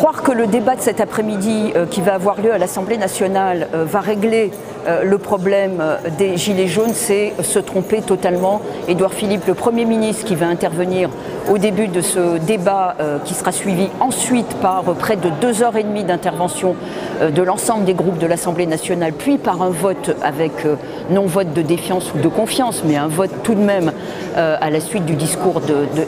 Croire que le débat de cet après-midi qui va avoir lieu à l'Assemblée nationale va régler le problème des Gilets jaunes, c'est se tromper totalement. Édouard Philippe, le Premier ministre qui va intervenir au début de ce débat qui sera suivi ensuite par près de 2h30 d'intervention de l'ensemble des groupes de l'Assemblée nationale, puis par un vote avec non-vote de défiance ou de confiance, mais un vote tout de même à la suite du discours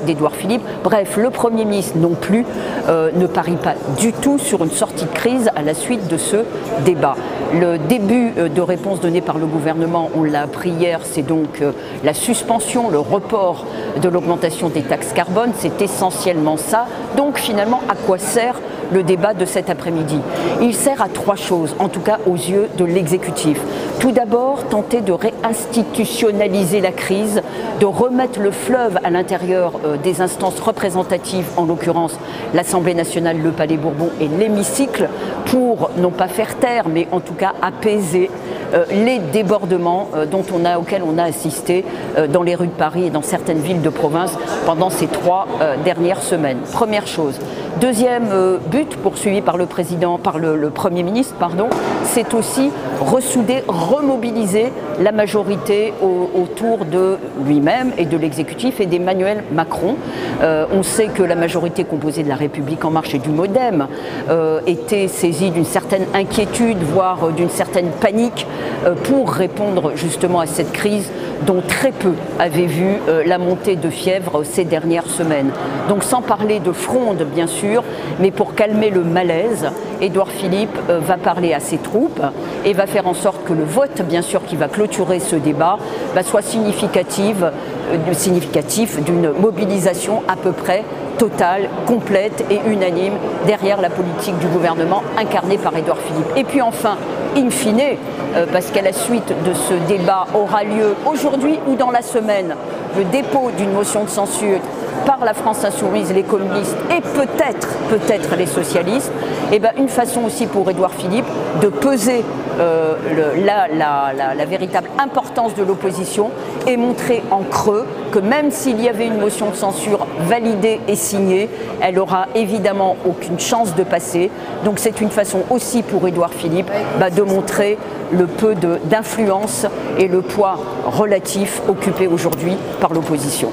d'Édouard Philippe. Bref, le Premier ministre non plus ne parie pas du tout sur une sortie de crise à la suite de ce débat. Le début de réponse donnée par le gouvernement, on l'a appris hier, c'est donc la suspension, le report de l'augmentation des taxes carbone, c'est essentiellement ça. Donc finalement, à quoi sert le débat de cet après-midi? Il sert à trois choses, en tout cas aux yeux de l'exécutif. Tout d'abord, tenter de réinstitutionnaliser la crise, de remettre le fleuve à l'intérieur des instances représentatives, en l'occurrence l'Assemblée nationale, le Palais Bourbon et l'hémicycle, pour non pas faire taire, mais en tout cas apaiser les débordements auxquels on a assisté dans les rues de Paris et dans certaines villes de province pendant ces 3 dernières semaines. Première chose. Deuxième but poursuivi par le Premier ministre, c'est aussi ressouder, remobiliser la majorité autour de lui-même et de l'exécutif et d'Emmanuel Macron. On sait que la majorité composée de La République En Marche et du MoDem était saisie d'une certaine inquiétude, voire d'une certaine panique pour répondre justement à cette crise dont très peu avaient vu la montée de fièvre ces dernières semaines. Donc sans parler de fronde bien sûr, mais pour calmer le malaise, Édouard Philippe va parler à ses troupes et va faire en sorte que le vote bien sûr qui va clôturer ce débat soit significatif d'une mobilisation à peu près totale, complète et unanime derrière la politique du gouvernement incarnée par Édouard Philippe. Et puis enfin, in fine, parce qu'à la suite de ce débat aura lieu aujourd'hui ou dans la semaine le dépôt d'une motion de censure par la France Insoumise, les communistes et peut-être les socialistes, et une façon aussi pour Édouard Philippe de peser la véritable importance de l'opposition et montrer en creux que même s'il y avait une motion de censure validée et signée, elle n'aura évidemment aucune chance de passer. Donc c'est une façon aussi pour Édouard Philippe de montrer le peu d'influence et le poids relatif occupé aujourd'hui par l'opposition.